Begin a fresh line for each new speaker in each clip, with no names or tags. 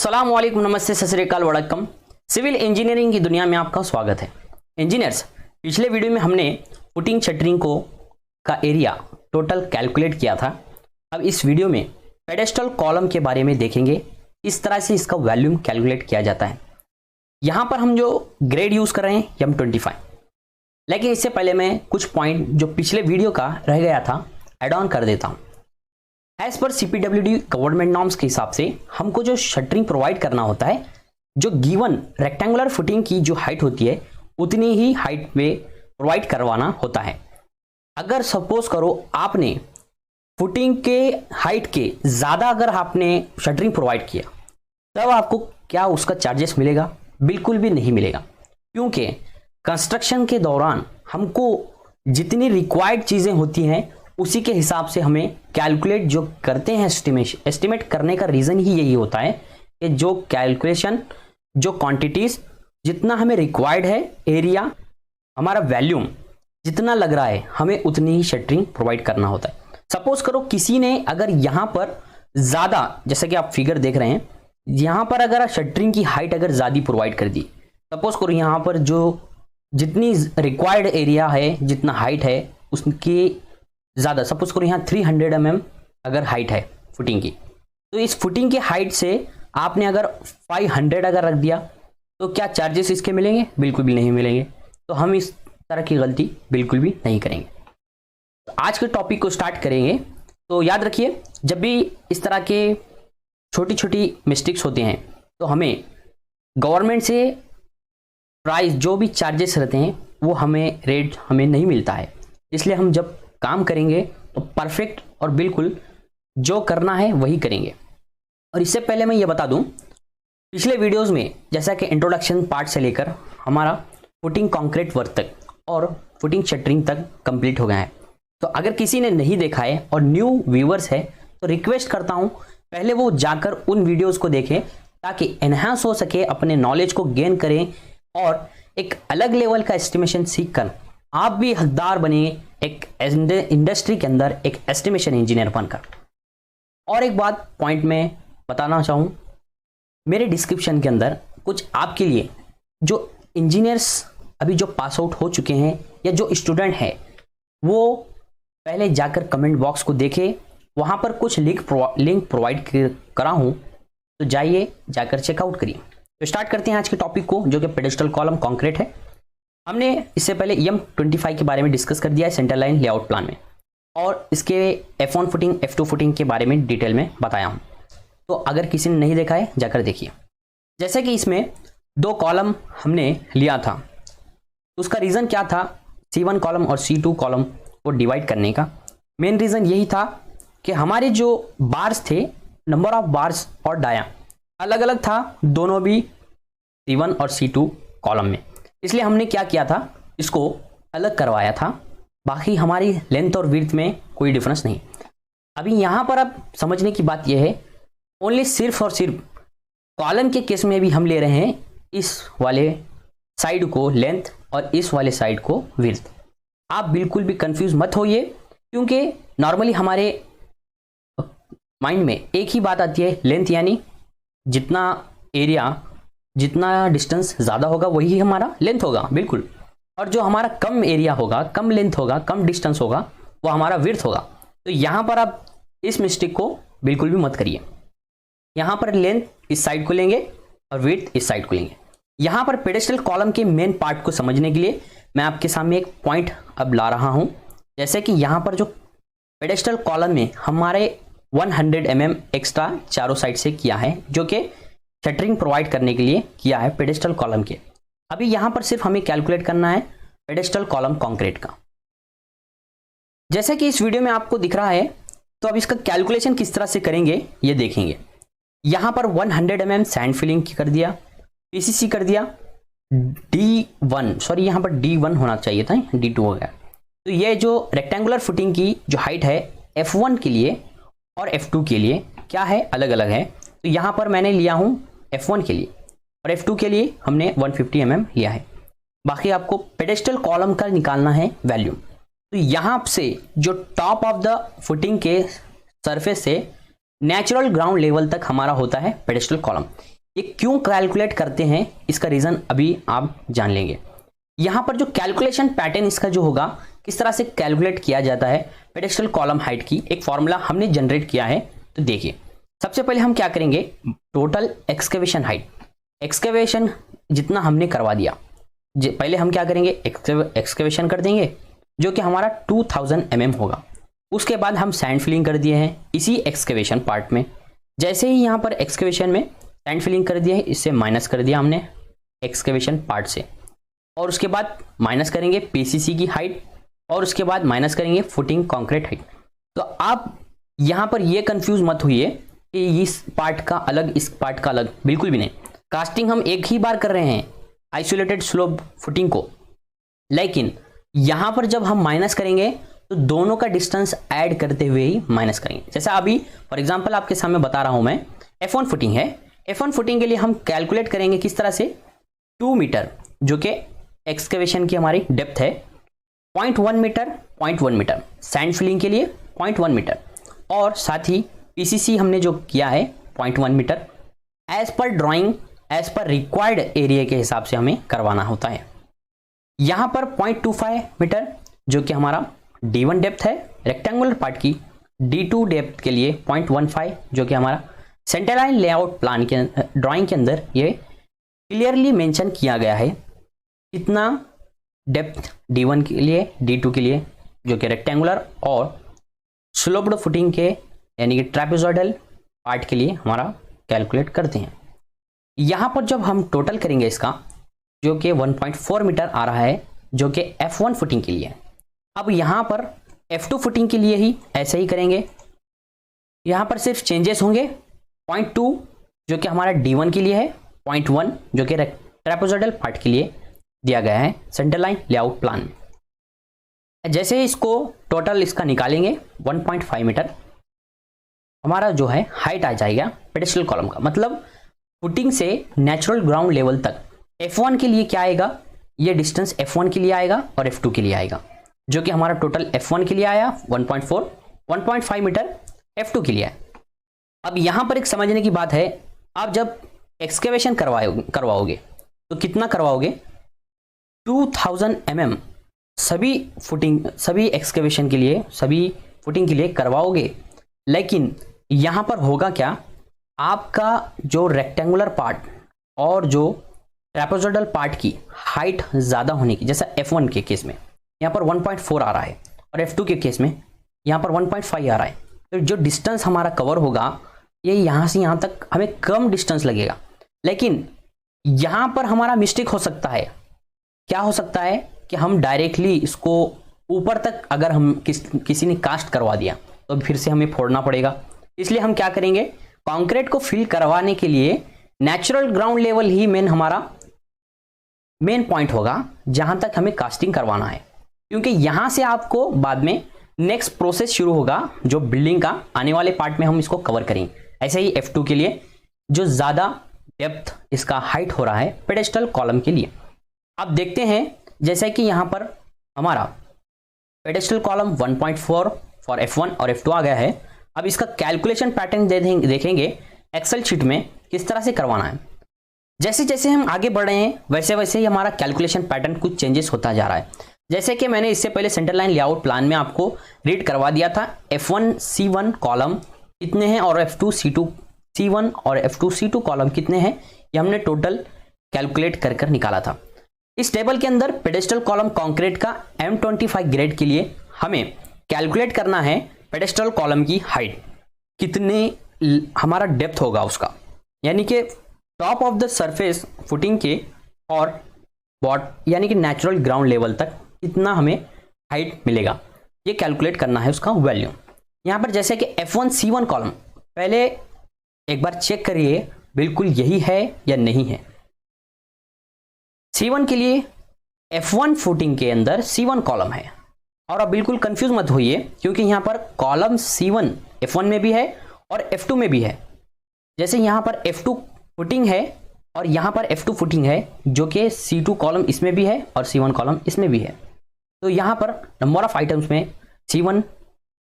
अस्सलाम वालेकुम, नमस्ते, सत श्री अकाल, वड़क्कम। सिविल इंजीनियरिंग की दुनिया में आपका स्वागत है। इंजीनियर्स, पिछले वीडियो में हमने फुटिंग शटरिंग को का एरिया टोटल कैलकुलेट किया था। अब इस वीडियो में पेडेस्टल कॉलम के बारे में देखेंगे, इस तरह से इसका वॉल्यूम कैलकुलेट किया जाता है। यहाँ पर हम जो ग्रेड यूज कर रहे हैं M25, लेकिन इससे पहले मैं कुछ पॉइंट जो पिछले वीडियो का रह गया था एड ऑन कर देता हूँ। As per CPWD government norms के हिसाब से हमको जो शटरिंग प्रोवाइड करना होता है, जो गिवन रेक्टेंगुलर फुटिंग की जो हाइट होती है उतनी ही हाइट में प्रोवाइड करवाना होता है। अगर सपोज करो आपने फुटिंग के हाइट के ज़्यादा अगर आपने शटरिंग प्रोवाइड किया, तब आपको क्या उसका चार्जेस मिलेगा? बिल्कुल भी नहीं मिलेगा, क्योंकि कंस्ट्रक्शन के दौरान हमको जितनी रिक्वायर्ड चीज़ें होती हैं उसी के हिसाब से हमें कैलकुलेट जो करते हैं। एस्टिमेट करने का रीज़न ही यही होता है कि जो कैलकुलेशन, जो क्वांटिटीज़ जितना हमें रिक्वायर्ड है, एरिया, हमारा वैल्यूम जितना लग रहा है, हमें उतनी ही शटरिंग प्रोवाइड करना होता है। सपोज करो किसी ने अगर यहाँ पर ज़्यादा, जैसे कि आप फिगर देख रहे हैं, यहाँ पर अगर शटरिंग की हाइट अगर ज़्यादा प्रोवाइड कर दी, सपोज करो यहाँ पर जो जितनी रिक्वायर्ड एरिया है, जितना हाइट है उसकी ज़्यादा, सपोज करो यहाँ 300 mm अगर हाइट है फुटिंग की, तो इस फुटिंग की हाइट से आपने अगर 500 अगर रख दिया, तो क्या चार्जेस इसके मिलेंगे? बिल्कुल भी नहीं मिलेंगे। तो हम इस तरह की गलती बिल्कुल भी नहीं करेंगे। तो आज के टॉपिक को स्टार्ट करेंगे। तो याद रखिए, जब भी इस तरह के छोटी छोटी मिस्टेक्स होते हैं तो हमें गवर्नमेंट से प्राइस जो भी चार्जेस रहते हैं वो हमें रेट हमें नहीं मिलता है। इसलिए हम जब काम करेंगे तो परफेक्ट और बिल्कुल जो करना है वही करेंगे। और इससे पहले मैं ये बता दूं, पिछले वीडियोस में जैसा कि इंट्रोडक्शन पार्ट से लेकर हमारा फुटिंग कंक्रीट वर्क तक और फुटिंग शटरिंग तक कंप्लीट हो गया है। तो अगर किसी ने नहीं देखा है और न्यू व्यूअर्स है तो रिक्वेस्ट करता हूं पहले वो जाकर उन वीडियोस को देखें, ताकि एनहांस हो सके, अपने नॉलेज को गेन करें और एक अलग लेवल का एस्टिमेशन सीख कर आप भी हकदार बने एक इंडस्ट्री के अंदर एक एस्टिमेशन इंजीनियर बनकर। और एक बात पॉइंट में बताना चाहूँ, मेरे डिस्क्रिप्शन के अंदर कुछ आपके लिए जो इंजीनियर्स अभी जो पास आउट हो चुके हैं या जो स्टूडेंट है, वो पहले जाकर कमेंट बॉक्स को देखें, वहाँ पर कुछ लिंक प्रोवाइड करा हूँ, तो जाइए जाकर चेकआउट करिए। तो स्टार्ट करते हैं आज के टॉपिक को, जो कि पेडेस्टल कॉलम कंक्रीट है। हमने इससे पहले M25 के बारे में डिस्कस कर दिया है सेंटर लाइन लेआउट प्लान में, और इसके F1 फुटिंग, F2 फुटिंग के बारे में डिटेल में बताया हूं। तो अगर किसी ने नहीं देखा है जाकर देखिए। जैसे कि इसमें 2 कॉलम हमने लिया था, उसका रीज़न क्या था? C1 कॉलम और C2 कॉलम को डिवाइड करने का मेन रीज़न यही था कि हमारे जो बार्स थे, नंबर ऑफ बार्स और डाया अलग अलग था, दोनों भी C1 और C2 कॉलम में। इसलिए हमने क्या किया था, इसको अलग करवाया था। बाकी हमारी लेंथ और विड्थ में कोई डिफरेंस नहीं। अभी यहाँ पर अब समझने की बात यह है, ओनली सिर्फ और सिर्फ कॉलम के केस में भी हम ले रहे हैं इस वाले साइड को लेंथ और इस वाले साइड को विड्थ। आप बिल्कुल भी कंफ्यूज मत होइए, क्योंकि नॉर्मली हमारे माइंड में एक ही बात आती है, लेंथ यानी जितना एरिया, जितना डिस्टेंस ज़्यादा होगा वही हमारा लेंथ होगा, बिल्कुल। और जो हमारा कम एरिया होगा, कम लेंथ होगा, कम डिस्टेंस होगा, वो हमारा विड्थ होगा। तो यहाँ पर आप इस मिस्टेक को बिल्कुल भी मत करिए। यहाँ पर लेंथ इस साइड को लेंगे और विड्थ इस साइड को लेंगे। यहाँ पर पेडेस्टल कॉलम के मेन पार्ट को समझने के लिए मैं आपके सामने एक पॉइंट अब ला रहा हूँ। जैसे कि यहाँ पर जो पेडेस्टल कॉलम में हमारे 100 mm एक्स्ट्रा चारों साइड से किया है, जो कि शटरिंग प्रोवाइड करने के लिए किया है पेडेस्टल कॉलम के। अभी यहाँ पर सिर्फ हमें कैलकुलेट करना है पेडेस्टल कॉलम कंक्रीट का। जैसे कि इस वीडियो में आपको दिख रहा है, तो अब इसका कैलकुलेशन किस तरह से करेंगे ये देखेंगे। यहाँ पर 100 mm सैंड फिलिंग कर दिया, PCC कर दिया, D1, सॉरी यहाँ पर D1 होना चाहिए था, D2 हो गया। तो ये जो रेक्टेंगुलर फुटिंग की जो हाइट है F1 के लिए और F2 के लिए क्या है, अलग अलग है। तो यहाँ पर मैंने लिया हूँ F1 के लिए और F2 के लिए हमने 150 mm लिया है। बाकी आपको पेडेस्टल कॉलम का निकालना है वैल्यूम। तो यहाँ से जो टॉप ऑफ द फुटिंग के सरफेस से नेचुरल ग्राउंड लेवल तक हमारा होता है पेडेस्टल कॉलम। ये क्यों कैलकुलेट करते हैं इसका रीज़न अभी आप जान लेंगे। यहाँ पर जो कैलकुलेशन पैटर्न इसका जो होगा, किस तरह से कैलकुलेट किया जाता है पेडेस्टल कॉलम हाइट की, एक फॉर्मूला हमने जनरेट किया है। तो देखिए, सबसे पहले हम क्या करेंगे, टोटल एक्सकेवेशन हाइट, एक्सकेवेशन जितना हमने करवा दिया, पहले हम क्या करेंगे, एक्सकेवेशन कर देंगे जो कि हमारा 2000 mm होगा। उसके बाद हम सैंड फिलिंग कर दिए हैं इसी एक्सकेवेशन पार्ट में। जैसे ही यहाँ पर एक्सकेवेशन में सैंड फिलिंग कर दिया है, इससे माइनस कर दिया हमने एक्सकेवेशन पार्ट से, और उसके बाद माइनस करेंगे पीसीसी की हाइट, और उसके बाद माइनस करेंगे फुटिंग कंक्रीट हाइट। तो आप यहाँ पर ये कंफ्यूज मत होइए कि इस पार्ट का अलग इस पार्ट का अलग, बिल्कुल भी नहीं। कास्टिंग हम एक ही बार कर रहे हैं आइसोलेटेड स्लोप फुटिंग को, लेकिन यहाँ पर जब हम माइनस करेंगे तो दोनों का डिस्टेंस ऐड करते हुए ही माइनस करेंगे। जैसा अभी फॉर एग्जांपल आपके सामने बता रहा हूं मैं, F1 फुटिंग है, F1 फुटिंग के लिए हम कैलकुलेट करेंगे किस तरह से, 2 मीटर जो कि एक्सकेवेशन की हमारी डेप्थ है, 0.1 मीटर 0.1 मीटर, सैंड फिलिंग के लिए 0.1 मीटर, और साथ ही पीसीसी हमने जो किया है 0.1 मीटर। एज पर ड्राइंग, एज पर रिक्वायर्ड एरिया के हिसाब से हमें करवाना होता है। यहां पर 0.25 मीटर जो कि हमारा D1 डेप्थ है रेक्टेंगुलर पार्ट की, D2 डेप्थ के लिए 0.15 जो कि हमारा सेंटर लाइन लेआउट प्लान के ड्राइंग के अंदर ये क्लियरली मेंशन किया गया है कितना डेप्थ D1 के लिए, D2 के लिए जो कि रेक्टेंगुलर, और स्लोप्ड फुटिंग के यानी कि ट्रेपेजॉइडल पार्ट के लिए हमारा कैलकुलेट करते हैं। यहाँ पर जब हम टोटल करेंगे इसका, जो कि 1.4 मीटर आ रहा है जो कि F1 फुटिंग के लिए। अब यहाँ पर F2 फुटिंग के लिए ही ऐसे ही करेंगे, यहाँ पर सिर्फ चेंजेस होंगे, 0.2 जो कि हमारा D1 के लिए है, 0.1 जो कि ट्रेपेजॉइडल पार्ट के लिए दिया गया है सेंटर लाइन लेआउट प्लान में। जैसे ही इसको टोटल इसका निकालेंगे 1.5 मीटर हमारा जो है हाइट आ जाएगा पेडेस्टल कॉलम का। मतलब फुटिंग से नेचुरल ग्राउंड लेवल तक F1 के लिए क्या आएगा, ये डिस्टेंस F1 के लिए आएगा और F2 के लिए आएगा, जो कि हमारा टोटल F1 के लिए आया 1.4, 1.5 मीटर F2 के लिए है। अब यहां पर एक समझने की बात है, आप जब एक्सकेवेशन करवाओगे तो कितना करवाओगे, 2000 mm सभी एक्सकेवेशन के लिए, सभी फुटिंग के लिए करवाओगे। लेकिन यहां पर होगा क्या, आपका जो रेक्टेंगुलर पार्ट और जो ट्रेपेजॉइडल पार्ट की हाइट ज़्यादा होने की, जैसा F1 के केस में यहाँ पर 1.4 आ रहा है और F2 के केस में यहाँ पर 1.5 आ रहा है, तो जो डिस्टेंस हमारा कवर होगा ये यहाँ से यहाँ तक हमें कम डिस्टेंस लगेगा। लेकिन यहाँ पर हमारा मिस्टेक हो सकता है, क्या हो सकता है कि हम डायरेक्टली इसको ऊपर तक अगर हम किसी ने कास्ट करवा दिया तो फिर से हमें फोड़ना पड़ेगा। इसलिए हम क्या करेंगे, कंक्रीट को फिल करवाने के लिए नेचुरल ग्राउंड लेवल ही हमारा मेन पॉइंट होगा जहां तक हमें कास्टिंग करवाना है, क्योंकि यहां से आपको बाद में नेक्स्ट प्रोसेस शुरू होगा जो बिल्डिंग का आने वाले पार्ट में हम इसको कवर करेंगे। ऐसे ही F2 के लिए जो ज्यादा डेप्थ इसका हाइट हो रहा है पेडेस्टल कॉलम के लिए। अब देखते हैं, जैसे कि यहां पर हमारा पेडेस्टल कॉलम 1.4 फॉर F1 और F2 आ गया है। अब इसका कैलकुलेशन पैटर्न देखेंगे एक्सेल शीट में किस तरह से करवाना है। जैसे जैसे हम आगे बढ़ रहे हैं वैसे वैसे ही हमारा कैलकुलेशन पैटर्न कुछ चेंजेस होता जा रहा है। जैसे कि मैंने इससे पहले सेंटर लाइन लेआउट प्लान में आपको रीड करवा दिया था, F1 C1 कॉलम कितने हैं और F2 C2 C1 और F2 C2 कॉलम कितने हैं, ये हमने टोटल कैलकुलेट कर कर निकाला था। इस टेबल के अंदर पेडेस्टल कॉलम कंक्रीट का M25 ग्रेड के लिए हमें कैलकुलेट करना है पेडेस्टल कॉलम की हाइट, कितने हमारा डेप्थ होगा उसका, यानी कि top of the surface footing के और बॉट यानी कि नेचुरल ग्राउंड लेवल तक कितना हमें हाइट मिलेगा, ये कैलकुलेट करना है उसका वैल्यू। यहाँ पर जैसे कि F1 C1 कॉलम, पहले एक बार चेक करिए बिल्कुल यही है या नहीं है। C1 के लिए F1 फुटिंग के अंदर C1 कॉलम है, और अब बिल्कुल कंफ्यूज मत होइए क्योंकि यहाँ पर कॉलम C1 F1 में भी है और F2 में भी है। जैसे यहाँ पर F2 फुटिंग है और यहाँ पर F2 फुटिंग है, जो कि C2 कॉलम इसमें भी है और C1 कॉलम इसमें भी है। तो यहाँ पर नंबर ऑफ आइटम्स में C1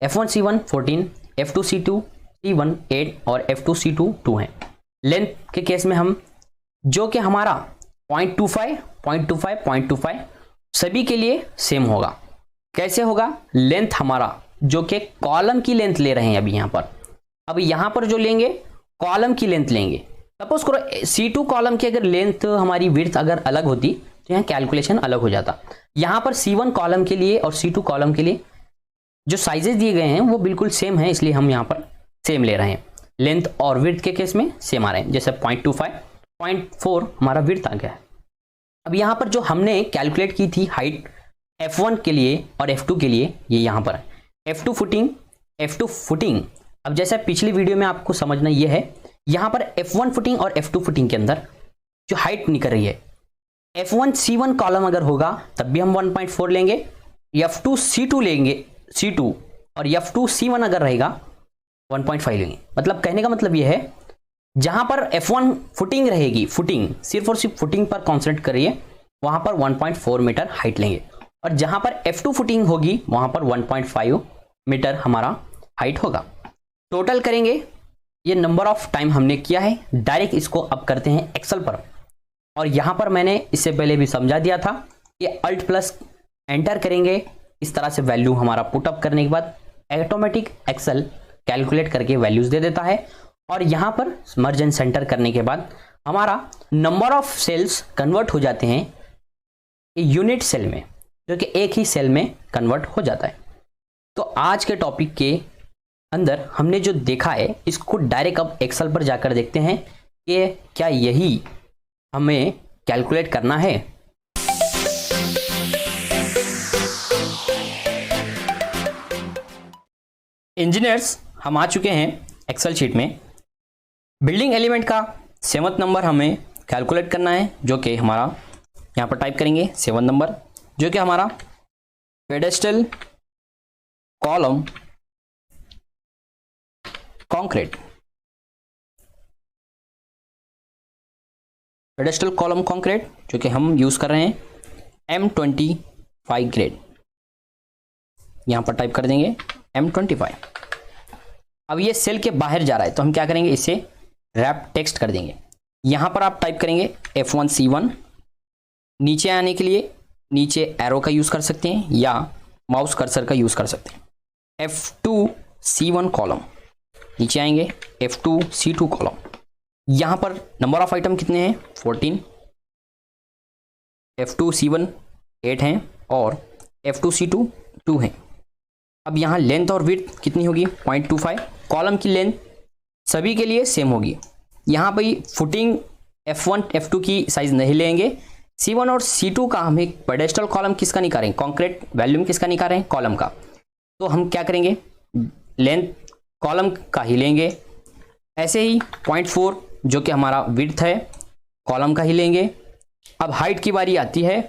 F1 C1 14, F2 C2 C1 8 और F2 C2 2 हैं। लेंथ के केस में हम जो कि हमारा 0.25, 0.25, 0.25 सभी के लिए सेम होगा। कैसे होगा? लेंथ हमारा जो कि कॉलम की लेंथ ले रहे हैं अभी यहां पर, अब यहां पर जो लेंगे कॉलम की लेंथ लेंगे। सपोज करो C2 कॉलम की अगर लेंथ हमारी विड्थ अगर अलग होती तो यहाँ कैलकुलेशन अलग हो जाता। यहां पर C1 कॉलम के लिए और C2 कॉलम के लिए जो साइजेस दिए गए हैं वो बिल्कुल सेम है, इसलिए हम यहाँ पर सेम ले रहे हैं। लेंथ और विड्थ के केस में सेम आ रहे हैं, जैसे 0.25, 0.4 हमारा विड्थ आ गया है। अब यहाँ पर जो हमने कैलकुलेट की थी हाइट F1 के लिए और F2 के लिए, ये यहाँ पर है F2 फुटिंग। अब जैसे पिछली वीडियो में आपको समझना ये है, यहाँ पर F1 फुटिंग और F2 फुटिंग के अंदर जो हाइट निकल रही है, F1 C1 कॉलम अगर होगा तब भी हम 1.4 लेंगे, F2 C2 लेंगे C2, और F2 C1 अगर रहेगा 1.5 लेंगे। मतलब कहने का मतलब यह है जहां पर F1 फुटिंग रहेगी, फुटिंग सिर्फ और सिर्फ फुटिंग पर कॉन्सेंट्रेट करिए, वहां पर 1.4 मीटर हाइट लेंगे, और जहां पर F2 फुटिंग होगी वहां पर 1.5 मीटर हमारा हाइट होगा। टोटल करेंगे, ये नंबर ऑफ टाइम हमने किया है। डायरेक्ट इसको अब करते हैं एक्सेल पर, और यहां पर मैंने इससे पहले भी समझा दिया था कि अल्ट प्लस एंटर करेंगे, इस तरह से वैल्यू हमारा पुटअप करने के बाद ऑटोमेटिक एक्सेल कैलकुलेट करके वैल्यूज दे देता है। और यहां पर मर्ज एंड सेंटर करने के बाद हमारा नंबर ऑफ सेल्स कन्वर्ट हो जाते हैं यूनिट सेल में, जो कि एक ही सेल में कन्वर्ट हो जाता है। तो आज के टॉपिक के अंदर हमने जो देखा है इसको डायरेक्ट अब एक्सेल पर जाकर देखते हैं कि क्या यही हमें कैलकुलेट करना है। इंजीनियर्स हम आ चुके हैं एक्सेल शीट में। बिल्डिंग एलिमेंट का 7वां नंबर हमें कैलकुलेट करना है, जो कि हमारा यहाँ पर टाइप करेंगे 7 नंबर, जो कि हमारा pedestal column concrete, pedestal column concrete जो कि हम यूज कर रहे हैं M25 ग्रेड। यहां पर टाइप कर देंगे M25। अब ये सेल के बाहर जा रहा है तो हम क्या करेंगे, इसे रैप टेक्स्ट कर देंगे। यहां पर आप टाइप करेंगे F1 C1। नीचे आने के लिए नीचे एरो का यूज कर सकते हैं या माउस कर्सर का यूज कर सकते हैं। F2 C1 कॉलम, नीचे आएंगे F2 C2 कॉलम। यहां पर नंबर ऑफ आइटम कितने हैं? 14। F2 C1 8 हैं और F2 C2 2 हैं। अब यहाँ लेंथ और विड्थ कितनी होगी? 0.25। कॉलम की लेंथ सभी के लिए सेम होगी। यहाँ पर फुटिंग F1 F2 की साइज नहीं लेंगे। C1 और C2 का हम एक पेडेस्टल कॉलम किसका निकालेंगे, कॉन्क्रीट वॉल्यूम किसका निकाल रहे हैं, कॉलम का। तो हम क्या करेंगे, लेंथ कॉलम का ही लेंगे। ऐसे ही 0.4 जो कि हमारा विड्थ है कॉलम का ही लेंगे। अब हाइट की बारी आती है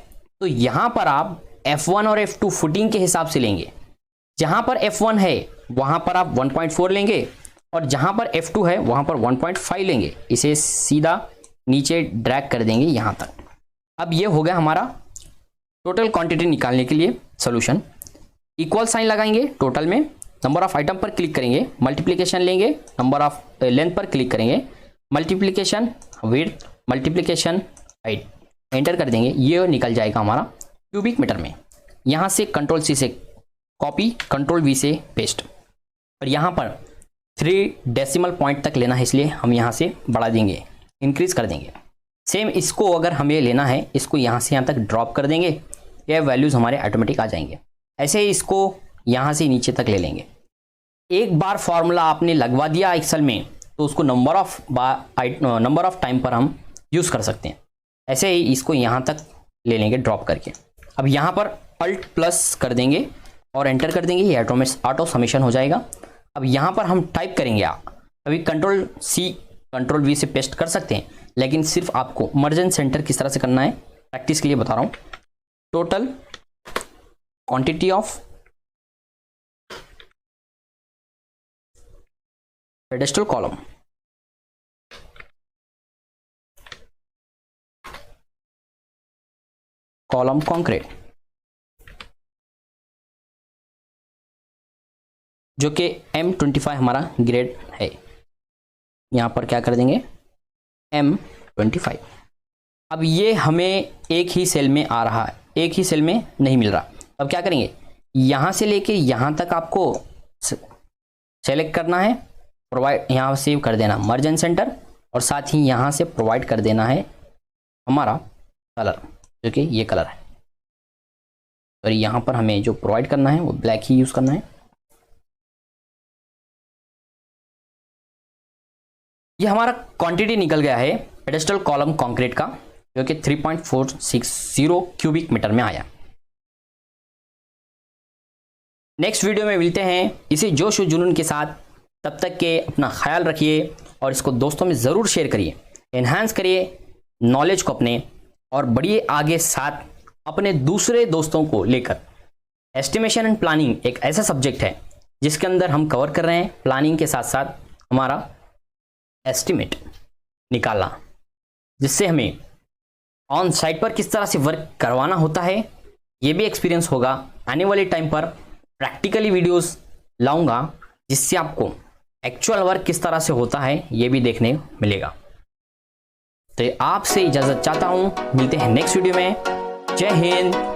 तो यहाँ पर आप F1 और F2 फुटिंग के हिसाब से लेंगे। जहां पर F1 है वहां पर आप 1.4 लेंगे और जहां पर F2 है वहां पर 1.5 लेंगे। इसे सीधा नीचे ड्रैग कर देंगे यहां तक। अब ये हो गया हमारा टोटल क्वांटिटी निकालने के लिए सॉल्यूशन। इक्वल साइन लगाएंगे टोटल में, नंबर ऑफ आइटम पर क्लिक करेंगे, मल्टीप्लिकेशन लेंगे, नंबर ऑफ लेंथ पर क्लिक करेंगे, multiplication width, multiplication height, enter कर देंगे। ये निकल जाएगा हमारा क्यूबिक मीटर में। यहां से कंट्रोल C से कॉपी, कंट्रोल V से पेस्ट, और यहाँ पर 3 डेसिमल पॉइंट तक लेना है, इसलिए हम यहाँ से बढ़ा देंगे, इंक्रीज कर देंगे। सेम इसको अगर हमें लेना है, इसको यहाँ से यहाँ तक ड्रॉप कर देंगे, ये वैल्यूज हमारे ऑटोमेटिक आ जाएंगे। ऐसे ही इसको यहाँ से नीचे तक ले लेंगे। एक बार फॉर्मूला आपने लगवा दिया एक्सेल में तो उसको नंबर ऑफ टाइम पर हम यूज कर सकते हैं। ऐसे ही इसको यहाँ तक ले लेंगे ड्रॉप करके। अब यहाँ पर अल्ट प्लस कर देंगे और एंटर कर देंगे, ये ऑटो समेशन हो जाएगा। अब यहाँ पर हम टाइप करेंगे, अभी कंट्रोल C कंट्रोल V से पेस्ट कर सकते हैं, लेकिन सिर्फ आपको मर्ज एंड सेंटर किस तरह से करना है प्रैक्टिस के लिए बता रहा हूँ। Total quantity of pedestal column, column concrete, जो कि M25 हमारा ग्रेड है। यहां पर क्या कर देंगे, M25। अब ये हमें एक ही सेल में आ रहा है, एक ही सेल में नहीं मिल रहा। अब क्या करेंगे, यहाँ से लेके यहाँ तक आपको सेलेक्ट करना है, प्रोवाइड यहाँ सेव कर देना मर्ज एंड सेंटर, और साथ ही यहाँ से प्रोवाइड कर देना है हमारा कलर, जो कि ये कलर है। और यहाँ पर हमें जो प्रोवाइड करना है वो ब्लैक ही यूज़ करना है। ये हमारा क्वांटिटी निकल गया है पेडेस्टल कॉलम कंक्रीट का, जो कि 3.460 क्यूबिक मीटर में आया। नेक्स्ट वीडियो में मिलते हैं इसी जोश और जुनून के साथ। तब तक के अपना ख्याल रखिए और इसको दोस्तों में ज़रूर शेयर करिए, एनहांस करिए नॉलेज को अपने, और बढ़िए आगे साथ अपने दूसरे दोस्तों को लेकर। एस्टिमेशन एंड प्लानिंग एक ऐसा सब्जेक्ट है जिसके अंदर हम कवर कर रहे हैं प्लानिंग के साथ साथ हमारा एस्टिमेट निकालना, जिससे हमें ऑन साइट पर किस तरह से वर्क करवाना होता है ये भी एक्सपीरियंस होगा। आने वाले टाइम पर प्रैक्टिकली वीडियोस लाऊंगा, जिससे आपको एक्चुअल वर्क किस तरह से होता है ये भी देखने मिलेगा। तो आपसे इजाज़त चाहता हूँ, मिलते हैं नेक्स्ट वीडियो में। जय हिंद।